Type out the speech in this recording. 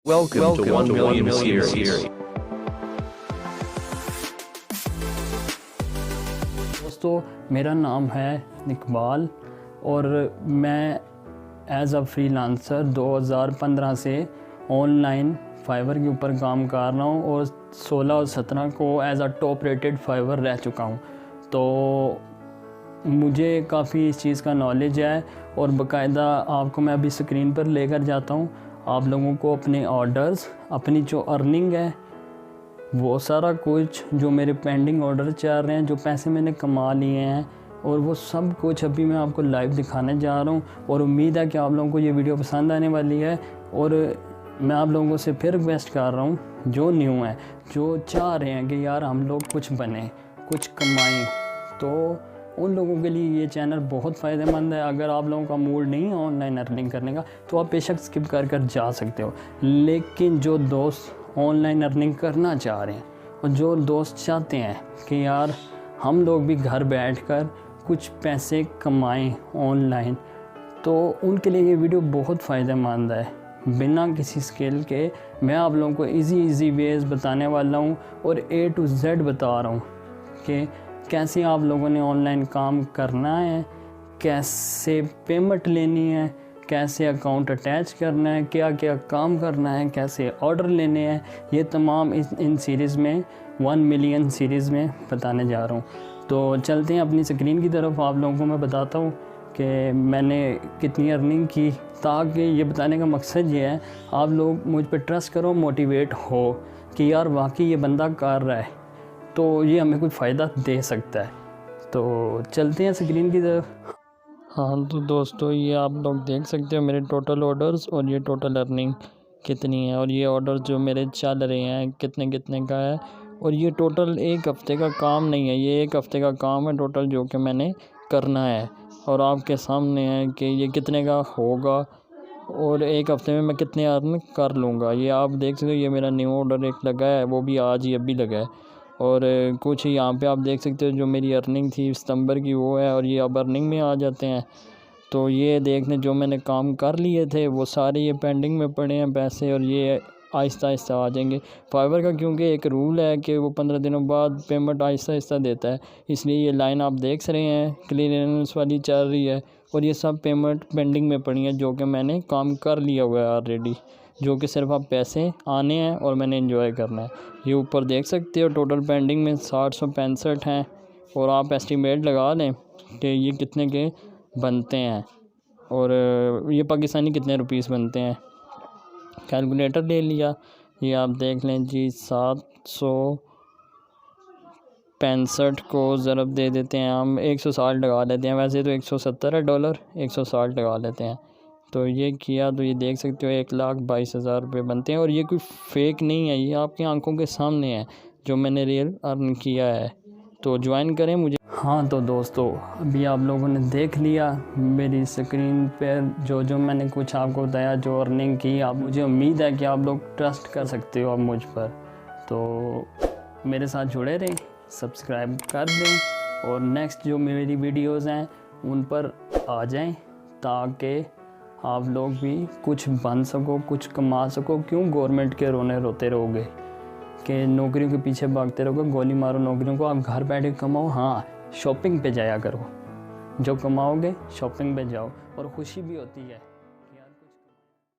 Welcome to 1 Million Series. दोस्तों, मेरा नाम है इकबाल और मैं एज अ फ्रीलांसर 2015 से ऑनलाइन फाइवर के ऊपर काम कर रहा हूँ और 16 और 17 को as a top rated Fiverr रह चुका हूँ। तो मुझे काफ़ी इस चीज़ का नॉलेज है और बाकायदा आपको मैं अभी स्क्रीन पर लेकर जाता हूँ। आप लोगों को अपने ऑर्डर्स, अपनी जो अर्निंग है, वो सारा कुछ जो मेरे पेंडिंग ऑर्डर चल रहे हैं, जो पैसे मैंने कमा लिए हैं, और वो सब कुछ अभी मैं आपको लाइव दिखाने जा रहा हूँ। और उम्मीद है कि आप लोगों को ये वीडियो पसंद आने वाली है। और मैं आप लोगों से फिर रिक्वेस्ट कर रहा हूँ, जो न्यू हैं, जो चाह रहे हैं कि यार हम लोग कुछ बने, कुछ कमाएं, तो उन लोगों के लिए ये चैनल बहुत फ़ायदेमंद है। अगर आप लोगों का मूड नहीं है ऑनलाइन अर्निंग करने का तो आप बेशक स्किप कर कर जा सकते हो। लेकिन जो दोस्त ऑनलाइन अर्निंग करना चाह रहे हैं और जो दोस्त चाहते हैं कि यार हम लोग भी घर बैठकर कुछ पैसे कमाएं ऑनलाइन, तो उनके लिए ये वीडियो बहुत फ़ायदेमंद है। बिना किसी स्किल के मैं आप लोगों को इजी वेज बताने वाला हूँ और A to Z बता रहा हूँ कि कैसे आप लोगों ने ऑनलाइन काम करना है, कैसे पेमेंट लेनी है, कैसे अकाउंट अटैच करना है, क्या क्या काम करना है, कैसे ऑर्डर लेने हैं। ये तमाम इन सीरीज़ में 1 मिलियन सीरीज़ में बताने जा रहा हूँ। तो चलते हैं अपनी स्क्रीन की तरफ। आप लोगों को मैं बताता हूँ कि मैंने कितनी अर्निंग की, ताकि ये बताने का मकसद ये है आप लोग मुझ पर ट्रस्ट करो, मोटिवेट हो कि यार वाकई ये बंदा कर रहा है तो ये हमें कोई फ़ायदा दे सकता है। तो चलते हैं स्क्रीन की तरफ। हाँ तो दोस्तों, ये आप लोग देख सकते हो मेरे टोटल ऑर्डर्स और ये टोटल अर्निंग कितनी है, और ये ऑर्डर जो मेरे चल रहे हैं कितने कितने का है। और ये टोटल एक हफ़्ते का काम नहीं है, ये एक हफ़्ते का काम है टोटल जो कि मैंने करना है। और आपके सामने है कि ये कितने का होगा और एक हफ़्ते में मैं कितने अर्न कर लूँगा। ये आप देख सकते हो, ये मेरा न्यू ऑर्डर एक लगा है, वो भी आज ही अभी लगा है। और कुछ यहाँ पे आप देख सकते हो जो मेरी अर्निंग थी सितंबर की वो है, और ये अब अर्निंग में आ जाते हैं। तो ये देखने जो मैंने काम कर लिए थे वो सारे ये पेंडिंग में पड़े हैं पैसे, और ये आहिस्ता आहिस्ता आ जाएंगे। फाइवर का क्योंकि एक रूल है कि वो 15 दिनों बाद पेमेंट आहिस्ता आहिस्ता देता है, इसलिए ये लाइन आप देख रहे हैं क्लियरेंस वाली चल रही है। और ये सब पेमेंट पेंडिंग में पड़ी है जो कि मैंने काम कर लिया हुआ है ऑलरेडी, जो कि सिर्फ आप पैसे आने हैं और मैंने एंजॉय करना है। ये ऊपर देख सकते हो टोटल पेंडिंग में 765 हैं, और आप एस्टीमेट लगा लें कि ये कितने के बनते हैं और ये पाकिस्तानी कितने रुपीस बनते हैं। कैलकुलेटर ले लिया, ये आप देख लें जी, 765 को ज़रब दे देते हैं हम 160 लगा लेते हैं। वैसे तो 170 है डॉलर, 160 लगा लेते हैं। तो ये किया तो ये देख सकते हो 1,22,000 रुपये बनते हैं। और ये कोई फेक नहीं है, ये आपकी आंखों के सामने है जो मैंने रियल अर्न किया है। तो ज्वाइन करें मुझे। हाँ तो दोस्तों, अभी आप लोगों ने देख लिया मेरी स्क्रीन पर जो मैंने कुछ आपको बताया, जो अर्निंग की। आप मुझे उम्मीद है कि आप लोग ट्रस्ट कर सकते हो अब मुझ पर। तो मेरे साथ जुड़े रहें, सब्सक्राइब कर दें और नेक्स्ट जो मेरी वीडियोज़ हैं उन पर आ जाएं, ताकि आप लोग भी कुछ बन सको, कुछ कमा सको। क्यों गवर्नमेंट के रोने रोते रहोगे कि नौकरियों के पीछे भागते रहोगे, गोली मारो नौकरियों को, आप घर बैठे कमाओ। हाँ, शॉपिंग पे जाया करो, जो कमाओगे शॉपिंग पे जाओ और खुशी भी होती है।